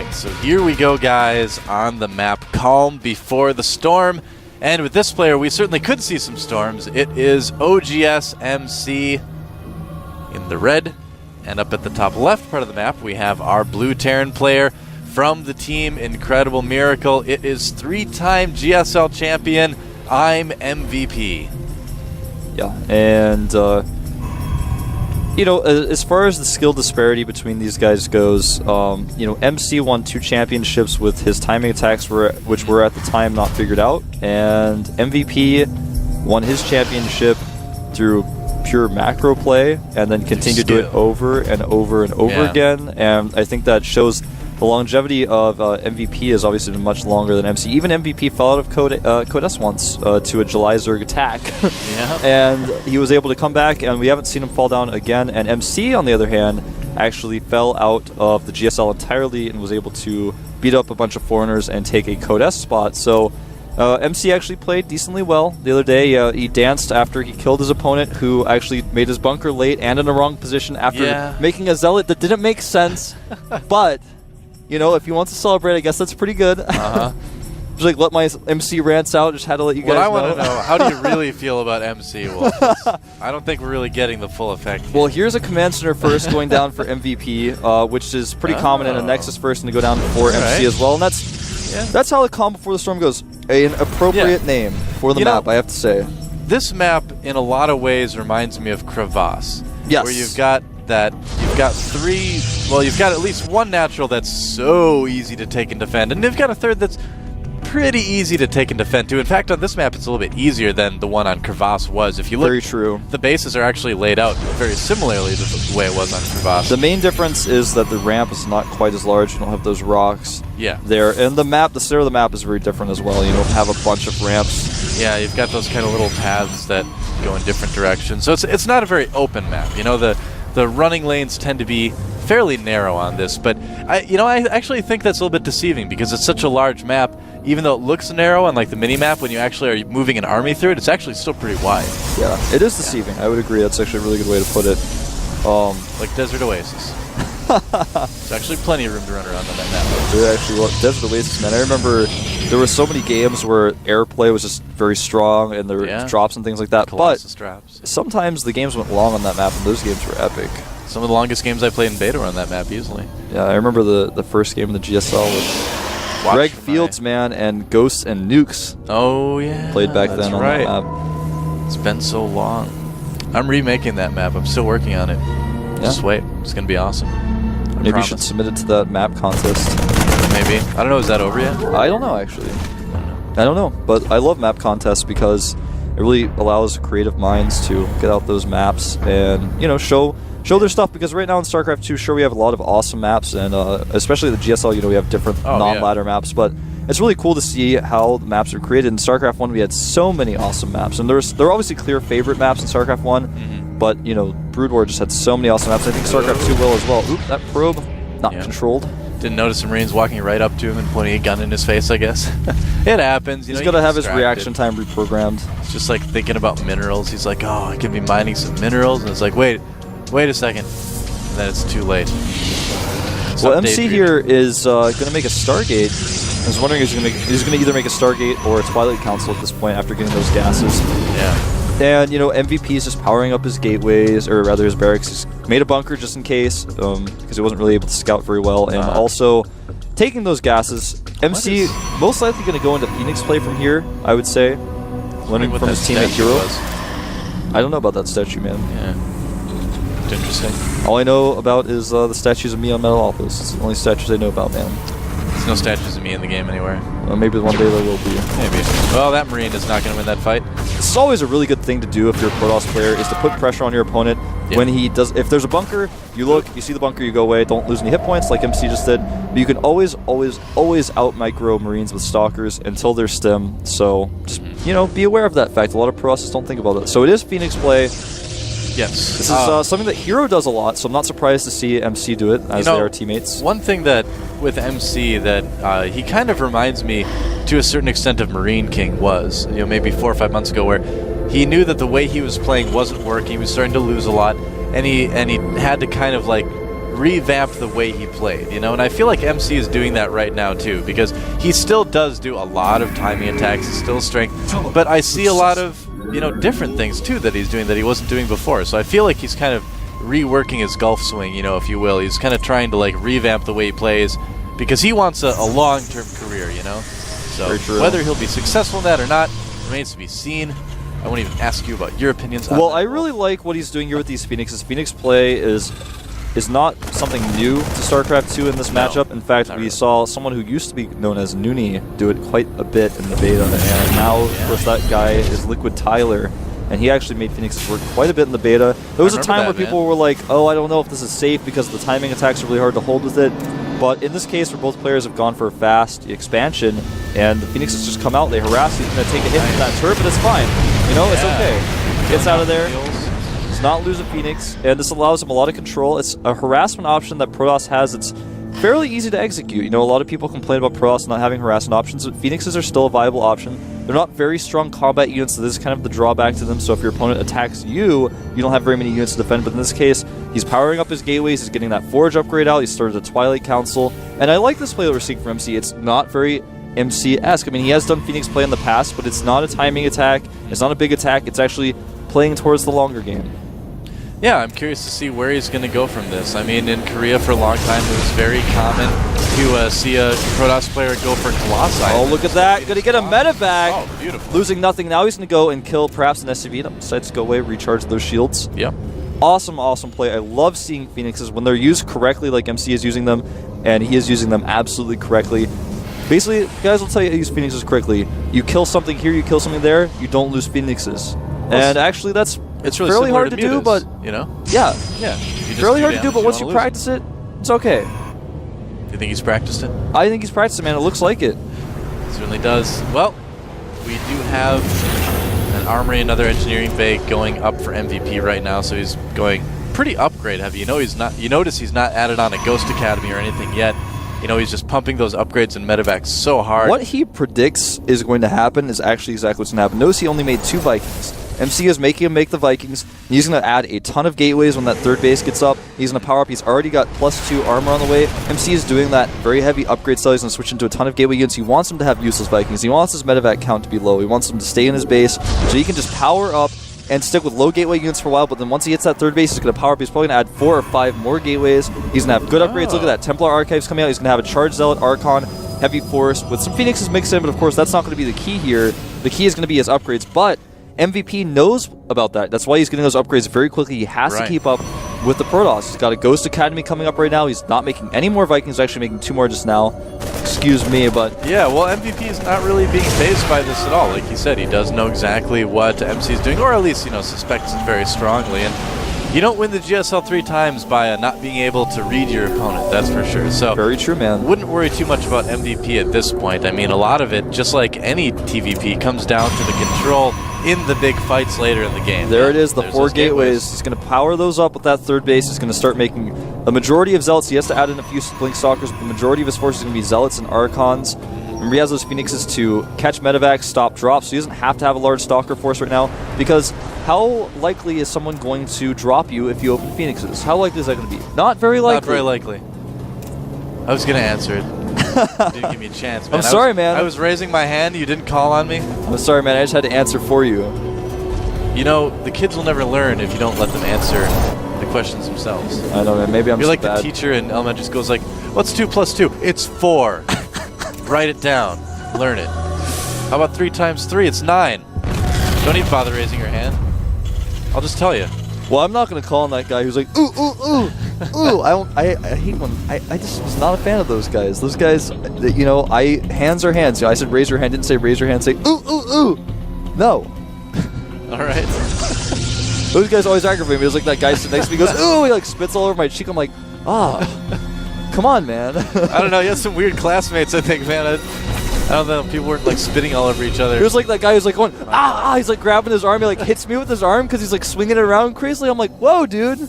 right, so here we go, guys, on the map Calm Before the Storm. And with this player, we certainly could see some storms. It is OGS MC in the red. And up at the top left part of the map, we have our blue Terran player from the team Incredible Miracle. It is 3-time GSL champion. I'm MVP. Yeah, and you know, as far as the skill disparity between these guys goes, you know, MC won 2 championships with his timing attacks, which were at the time not figured out, and MVP won his championship through pure macro play, and then continued to do it over and over and over again. And I think that shows the longevity of MVP is obviously been much longer than MC. Even MVP fell out of Code S once to a July Zerg attack. And he was able to come back, and we haven't seen him fall down again. And MC, on the other hand, actually fell out of the GSL entirely and was able to beat up a bunch of foreigners and take a Code S spot. So MC actually played decently well the other day. He danced after he killed his opponent, who actually made his bunker late and in the wrong position after making a zealot that didn't make sense. But you know, if he wants to celebrate, I guess that's pretty good. Just like let my MC rants out. Just had to let you guys know. Well, I want to know, how do you really feel about MC? Well, I don't think we're really getting the full effect. Well, here's a Command Center first going down for MVP, which is pretty common in a Nexus first, and to go down for MC as well. And that's how the Calm Before the Storm goes. An appropriate name for the map, I have to say. This map, in a lot of ways, reminds me of Crevasse. Yes. Where you've got you've got at least one natural that's so easy to take and defend, and you've got a third that's pretty easy to take and defend too. In fact, on this map, it's a little bit easier than the one on Crevasse was. If you look, very true. The bases are actually laid out very similarly to the way it was on Crevasse. The main difference is that the ramp is not quite as large. You don't have those rocks there. And the map, the center of the map is very different as well. You don't have a bunch of ramps. Yeah, you've got those kind of little paths that go in different directions. So it's not a very open map. You know, the running lanes tend to be fairly narrow on this, but I actually think that's a little bit deceiving because it's such a large map. Even though it looks narrow on like the mini map, when you actually are moving an army through it, it's actually still pretty wide. Yeah, it is deceiving. I would agree. That's actually a really good way to put it. Like Desert Oasis. There's actually plenty of room to run around on that map. There actually was. Desert Oasis, man. I remember there were so many games where airplay was just very strong and there were drops and things like that. Colossus drops. Sometimes the games went long on that map, and those games were epic. Some of the longest games I played in beta were on that map easily. Yeah, I remember the first game in the GSL was Greg Fields, man, and Ghosts and Nukes. Oh, yeah. Played back then on that map. It's been so long. I'm remaking that map. I'm still working on it. Just wait. It's going to be awesome. Maybe you should submit it to that map contest. Maybe. I don't know. Is that over yet? I don't know, actually. I don't know. But I love map contests because it really allows creative minds to get out those maps and, you know, show their stuff, because right now in StarCraft 2, sure, we have a lot of awesome maps, and especially the GSL, you know, we have different non-ladder maps, but it's really cool to see how the maps are created. In StarCraft 1, we had so many awesome maps, and there are obviously clear favorite maps in StarCraft 1, but, you know, Brood War just had so many awesome maps. I think StarCraft 2 will as well. Oop, that probe, not controlled. Didn't notice some Marines walking right up to him and pointing a gun in his face, I guess. It happens. You know, he's got to have his reaction time reprogrammed. It's just like thinking about minerals. He's like, oh, I could be mining some minerals, and it's like, wait a second, and then it's too late. Well, MC here is going to make a Stargate. I was wondering if he's going to either make a Stargate or a Twilight Council at this point after getting those gases. Yeah. And, you know, MVP is just powering up his gateways, or rather his barracks. He's made a bunker just in case, because he wasn't really able to scout very well, and also taking those gases. MC most likely going to go into Phoenix play from here, I would say, learning from his teammate Hero. I don't know about that statue, man. Yeah. Interesting. All I know about is the statues of me on Metal Alphas. It's the only statues I know about, man. There's no statues of me in the game anywhere. Well, maybe one day there will be. Maybe. Well, that Marine is not going to win that fight. This is always a really good thing to do if you're a Protoss player, is to put pressure on your opponent. When he does, if there's a bunker, you look, you see the bunker, you go away. Don't lose any hit points like MC just did. But you can always out micro Marines with Stalkers until they're stem. So just, you know, be aware of that fact. A lot of Protosses don't think about it. So it is Phoenix play. Yes. This is something that Hero does a lot, so I'm not surprised to see MC do it, as they are teammates. One thing that, with MC, that he kind of reminds me, to a certain extent, of Marine King was, you know, maybe 4 or 5 months ago, where he knew that the way he was playing wasn't working, he was starting to lose a lot, and he had to kind of, like, revamp the way he played, you know? And I feel like MC is doing that right now too, because he still does do a lot of timing attacks, still strength, but I see a lot of, you know, different things too that he's doing that he wasn't doing before. So I feel like he's kind of reworking his golf swing, you know, if you will. He's kind of trying to like revamp the way he plays because he wants a long-term career, you know? So whether he'll be successful in that or not remains to be seen. I won't even ask you about your opinions on that. Well, I really like what he's doing here with these Phoenixes. Phoenix play is not something new to StarCraft 2 in this matchup. In fact, we saw someone who used to be known as Noonie do it quite a bit in the beta, and now, of course, that guy is Liquid Tyler, and he actually made Phoenixes work quite a bit in the beta. There was a time where people were like, oh, I don't know if this is safe because the timing attacks are really hard to hold with it. But in this case, where both players have gone for a fast expansion, and the Phoenixes just come out, they harass you, going to take a hit from that turret, but it's fine. You know, it's okay. Gets out of there. Does not lose a Phoenix, and this allows him a lot of control. It's a harassment option that Protoss has. It's fairly easy to execute. You know, a lot of people complain about Protoss not having harassment options, but Phoenixes are still a viable option. They're not very strong combat units, so this is kind of the drawback to them. So if your opponent attacks you, you don't have very many units to defend. But in this case, he's powering up his gateways, he's getting that Forge upgrade out, he started the Twilight Council. And I like this play that we're seeing from MC. It's not very MC-esque. I mean, he has done Phoenix play in the past, but it's not a timing attack, it's not a big attack, it's actually playing towards the longer game. Yeah, I'm curious to see where he's going to go from this. I mean, in Korea for a long time, it was very common to see a Protoss player go for Colossi. Oh, look at that. Going to get a medevac. Oh, beautiful. Losing nothing. Now he's going to go and kill perhaps an SCV. Decides to go away, recharge those shields. Yep. Awesome, awesome play. I love seeing Phoenixes when they're used correctly like MC is using them, and he is using them absolutely correctly. Basically, guys will tell you to use Phoenixes correctly. You kill something here, you kill something there, you don't lose Phoenixes. And actually, it's really fairly hard to do, but you know, yeah, fairly hard to do. But once you lose practice it, it's okay. Do you think he's practiced it? I think he's practiced it, man. It looks like it. It certainly does. Well, we do have an armory, another engineering bay going up for MVP right now, so he's going pretty upgrade heavy. You know, he's not. You notice he's not added on a Ghost Academy or anything yet. You know, he's just pumping those upgrades and medevacs so hard. What he predicts is going to happen is actually exactly what's going to happen. Notice he only made 2 Vikings. MC is making him make the Vikings. He's going to add a ton of gateways when that third base gets up. He's going to power up. He's already got +2 armor on the way. MC is doing that very heavy upgrade style. He's going to switch into a ton of gateway units. He wants him to have useless Vikings. He wants his medevac count to be low. He wants him to stay in his base so he can just power up and stick with low gateway units for a while, but then once he hits that third base, he's going to power up. He's probably going to add 4 or 5 more gateways. He's going to have good upgrades. Look at that. Templar Archives coming out. He's going to have a Charged Zealot, Archon, Heavy Force, with some Phoenixes mixed in, but of course that's not going to be the key here. The key is going to be his upgrades, but MVP knows about that. That's why he's getting those upgrades very quickly. He has to keep up with the Protoss. He's got a Ghost Academy coming up right now. He's not making any more Vikings. He's actually making 2 more just now. Excuse me, but... Yeah, well, MVP is not really being phased by this at all. Like he said, he does know exactly what MC is doing, or at least, you know, suspects it very strongly. And you don't win the GSL 3 times by not being able to read your opponent, that's for sure. So very true, man. Wouldn't worry too much about MVP at this point. I mean, a lot of it, just like any TVP, comes down to the control in the big fights later in the game. There it is, the 4 gateways. He's going to power those up with that third base. He's going to start making the majority of Zealots. He has to add in a few Blink Stalkers, but the majority of his force is going to be Zealots and Archons. Remember, he has those Phoenixes to catch medevacs, stop drops, so he doesn't have to have a large Stalker force right now, because how likely is someone going to drop you if you open Phoenixes? How likely is that going to be? Not very likely. Not very likely. I was going to answer it. You didn't give me a chance, man. I'm sorry, man. I was raising my hand. You didn't call on me. I'm sorry, man. I just had to answer for you. You know, the kids will never learn if you don't let them answer the questions themselves. I know, man. Maybe I'm You're just like bad. the teacher in elementary school is like, what's 2 plus 2? It's 4. Write it down. Learn it. How about 3 times 3? It's 9. Don't even bother raising your hand. I'll just tell you. Well, I'm not going to call on that guy who's like, ooh, ooh, ooh, ooh. I hate when, I just was not a fan of those guys. Those guys, you know, hands are hands. You know, I said raise your hand, didn't say raise your hand, say ooh, ooh, ooh. No. All right. Those guys always aggravate me. It was like that guy sitting next to me goes, ooh, he like spits all over my cheek. I'm like, come on, man. I don't know. You had some weird classmates, I think, man. I don't know. People weren't like spitting all over each other. It was like that guy who's like going, he's like grabbing his arm. He like hits me with his arm because he's like swinging it around crazily. I'm like, whoa, dude.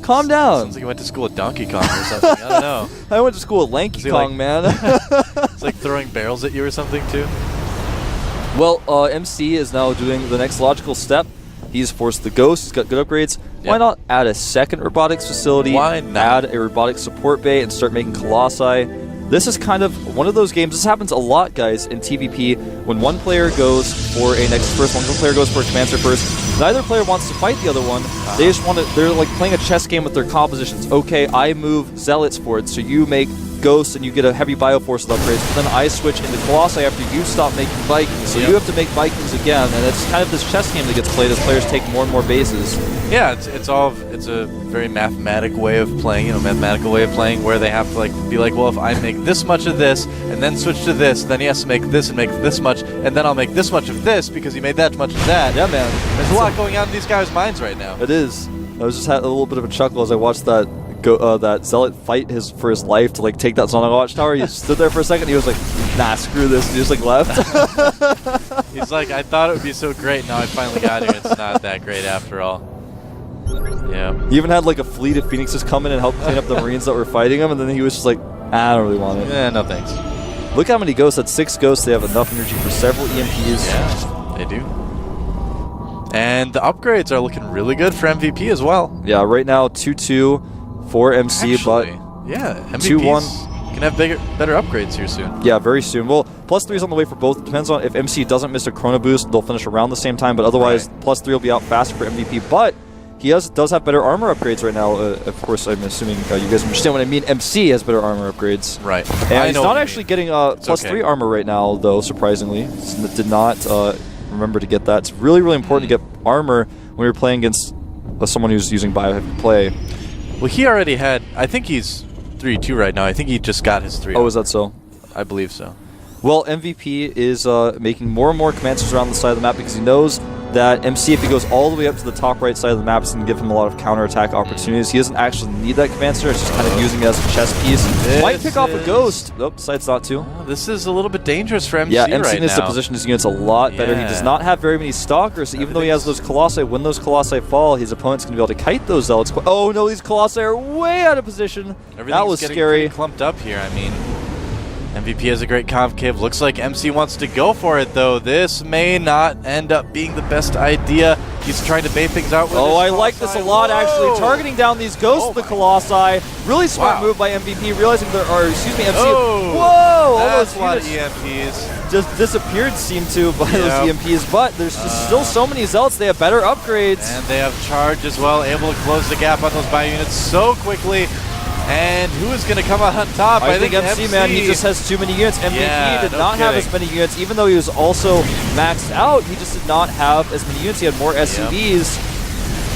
Calm down. Sounds like you went to school with Donkey Kong or something. I don't know. I went to school with Lanky Kong, man. It's like throwing barrels at you or something, too. Well, MC is now doing the next logical step. He's forced the Ghost. He's got good upgrades. Yep. Why not add a second robotics facility? Why not? Add a robotics support bay and start making Colossi. This is kind of one of those games. This happens a lot, guys, in TVP. When one player goes for a Nexus first, one player goes for a Commander first, neither player wants to fight the other one. They just want to, they're like playing a chess game with their compositions. Okay, I move Zealots for it, so you make Ghosts and you get a heavy Bioforce with upgrades, but then I switch into Colossi after you stop making Vikings, so you have to make Vikings again, and it's kind of this chess game that gets played as players take more and more bases. Yeah, it's a very mathematical way of playing, where they have to be like, well, if I make this much of this and then switch to this, then he has to make this and make this much, and then I'll make this much of this because he made that much of that. Yeah, man. There's a lot going on in these guys' minds right now. It is. I was just had a little bit of a chuckle as I watched that that Zealot fight for his life to take that Sonic Watchtower. He stood there for a second. He was like, "Nah, screw this." And he just left. He's like, "I thought it would be so great. Now I finally got here. It's not that great after all." Yeah. He even had a fleet of Phoenixes come in and help clean up the Marines that were fighting him, and then he was just like, "I don't really want it." Yeah, no thanks. Look how many Ghosts. That's 6 Ghosts. They have enough energy for several EMPs. Yeah, they do. And the upgrades are looking really good for MVP as well. Yeah, right now 2-2 for MC, Actually, but yeah, MVPs 2-1 can have better upgrades here soon. Yeah, very soon. Well, +3 is on the way for both. Depends on if MC doesn't miss a Chrono Boost, they'll finish around the same time, but otherwise +3 will be out faster for MVP. But he does have better armor upgrades right now. Of course, I'm assuming you guys understand what I mean. MC has better armor upgrades. Right. And he's not actually getting +3 armor right now, though, surprisingly. Did not remember to get that. It's really, really important to get armor when you're playing against someone who's using bioheavy play. Well, he already had, I think he's 3-2 right now. I think he just got his 3. Oh, is that so? I believe so. Well, MVP is making more and more commanders around the side of the map because he knows that MC, if he goes all the way up to the top right side of the map, is going to give him a lot of counterattack opportunities. He doesn't actually need that commander. It's just kind of using it as a chess piece. Might pick off a Ghost. Nope, decides not to. This is a little bit dangerous for MC yeah, right now. MC needs to position his units a lot better. He does not have very many Stalkers, so even though he has those Colossi, when those Colossi fall, his opponent's going to be able to kite those Zealots. Oh no, these Colossi are way out of position. That was scary. Clumped up here. I mean, MVP has a great concave. Looks like MC wants to go for it, though. This may not end up being the best idea. He's trying to bait things out with his I like this a lot, actually. Targeting down these Ghosts of the Colossi. Really smart move by MVP, realizing there are, MC. Whoa! All That's those a lot of units EMPs. just disappeared, seem to, by those EMPs. But there's just still so many Zealots. They have better upgrades. And they have charge as well, able to close the gap on those bio units so quickly. And who is going to come out on top? I think MC, man, he just has too many units. MVP did not have as many units, even though he was also maxed out. He just did not have as many units. He had more SCVs.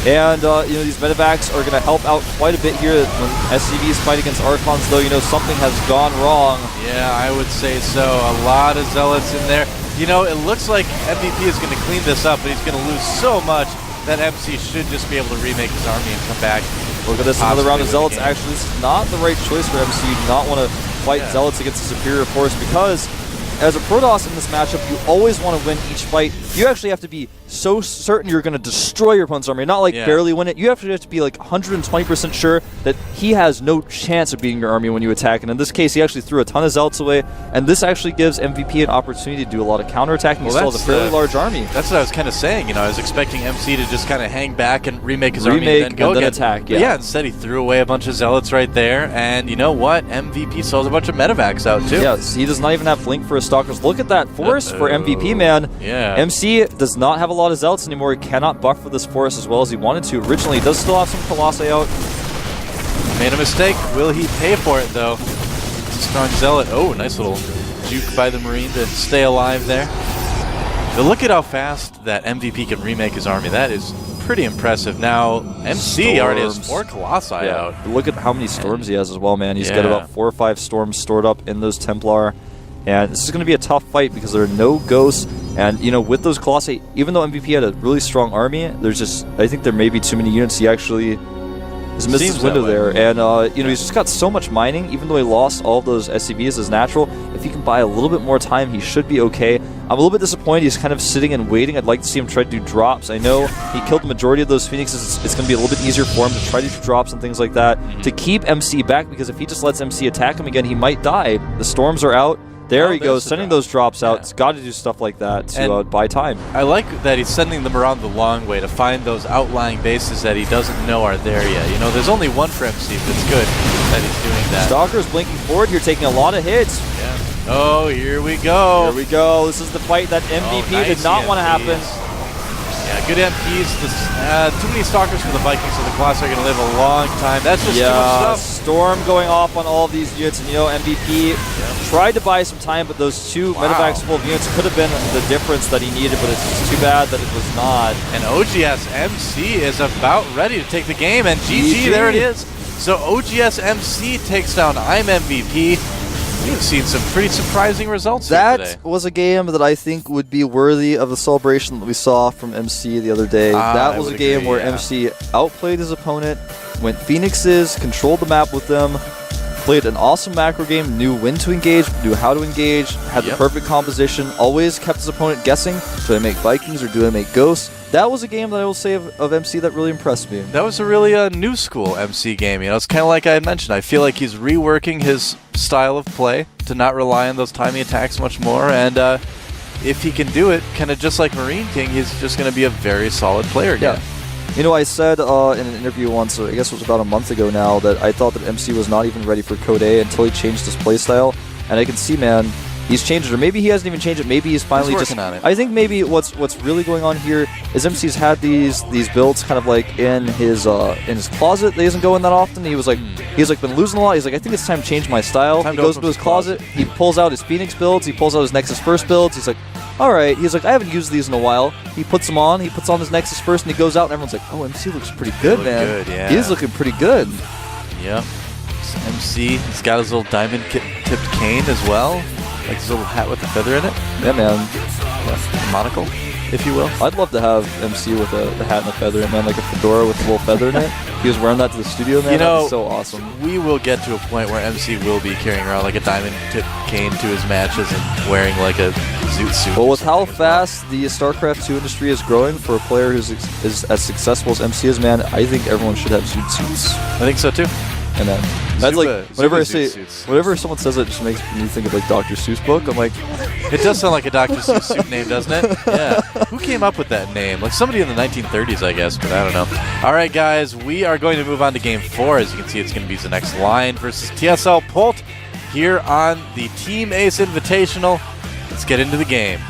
And, these medevacs are going to help out quite a bit here. When SCVs fight against Archons, though, something has gone wrong. Yeah, I would say so. A lot of Zealots in there. It looks like MVP is going to clean this up, but he's going to lose so much that MC should just be able to remake his army and come back. Look at this, another round of Zealots. Actually, this is not the right choice for MC. You do not want to fight Zealots against a superior force because as a Protoss in this matchup, you always want to win each fight. You actually have to be so certain you're going to destroy your opponent's army, not barely win it. You have to be 120% sure that he has no chance of beating your army when you attack. And in this case, he actually threw a ton of Zealots away, and this actually gives MVP an opportunity to do a lot of counterattacking. He still has a fairly large army. That's what I was kind of saying. I was expecting MC to just kind of hang back and remake his army and then go again. Attack. But yeah, instead he threw away a bunch of Zealots right there, and you know what? MVP sells a bunch of medevacs out too. Yes, he does not even have Blink for his Stalkers. Look at that force for MVP, man. Yeah. MC does not have a lot of Zealots anymore. He cannot buffer this force as well as he wanted to originally. He does still have some Colossi out. Made a mistake. Will he pay for it, though? Strong Zealot. Oh, nice little juke by the Marine to stay alive there. But look at how fast that MVP can remake his army. That is pretty impressive. Now, MC already has 4 Colossi out. But look at how many Storms he has as well, man. He's got about 4 or 5 Storms stored up in those Templar. And this is going to be a tough fight because there are no Ghosts. And, with those Colossi, even though MVP had a really strong army, I think there may be too many units. He actually has missed his window there. And, he's just got so much mining, even though he lost all of those SCVs as natural. If he can buy a little bit more time, he should be okay. I'm a little bit disappointed. He's kind of sitting and waiting. I'd like to see him try to do drops. I know he killed the majority of those Phoenixes. It's going to be a little bit easier for him to try to do drops and things like that to keep MC back, because if he just lets MC attack him again, he might die. The Storms are out. There he goes, there's the sending drop. those drops out. Yeah. It's got to do stuff like that to And buy time. I like that he's sending them around the long way to find those outlying bases that he doesn't know are there yet. You know, there's only one for MC, but it's good that he's doing that. Stalker's blinking forward here, taking a lot of hits. Yeah. Oh, here we go. Here we go. This is the fight that MVP nice did not want to happen. Yeah, good MPs. Too many Stalkers for the Vikings, so the Class are going to live a long time. That's just too much stuff. Storm going off on all of these units, and MVP tried to buy some time, but those two medevacs full of units could have been the difference that he needed, but it's too bad that it was not. And OGS MC is about ready to take the game, and GG, there it is. So OGS MC takes down I'm MVP. We've seen some pretty surprising results here today. That was a game that I think would be worthy of the celebration that we saw from MC the other day. That was a game where MC outplayed his opponent, went Phoenixes, controlled the map with them, played an awesome macro game, knew when to engage, knew how to engage, had the perfect composition, always kept his opponent guessing. Do I make Vikings or do I make Ghosts? That was a game that I will say of MC that really impressed me. That was a really new school MC game. You know, it's kind of like I had mentioned. I feel like he's reworking his style of play to not rely on those timing attacks much more. And if he can do it, kind of just like Marine King, he's just going to be a very solid player again. Yeah. You know, I said in an interview once, I guess it was about a month ago now, that I thought that MC was not even ready for Code A until he changed his playstyle. And I can see, man, he's changed it, or maybe he hasn't even changed it. Maybe he's finally working on it. I think maybe what's really going on here is MC's had these builds kind of like in his closet. That he doesn't go in that often. He's been losing a lot. He's like, I think it's time to change my style. He goes into his closet. He pulls out his Phoenix builds. He pulls out his Nexus First builds. He's like, all right. He's like, I haven't used these in a while. He puts them on. He puts on his Nexus First, and he goes out, and everyone's like, oh, MC looks pretty good, man. Good, yeah. He's looking pretty good. Yep. MC, he's got his little diamond-tipped cane as well. Like his little hat with the feather in it. Yeah, man. Yeah, monocle, if you will. I'd love to have MC with the hat and the feather in, man, like a fedora with a little feather in it. He was wearing that to the studio, man. You know, that'd be so awesome. We will get to a point where MC will be carrying around like a diamond-tipped cane to his matches and wearing like a zoot suit. Well, with how fast the StarCraft 2 industry is growing for a player who's is as successful as MC is, man, I think everyone should have zoot suits. I think so too. And that's like whenever someone says it, just makes me think of like Dr. Seuss book. I'm like, it does sound like a Dr. Seuss suit name, doesn't it? Yeah. Who came up with that name? Like somebody in the 1930s, I guess, but I don't know. All right, guys, we are going to move on to Game 4. As you can see, it's going to be the next line versus TSL Pult here on the Team Ace Invitational. Let's get into the game.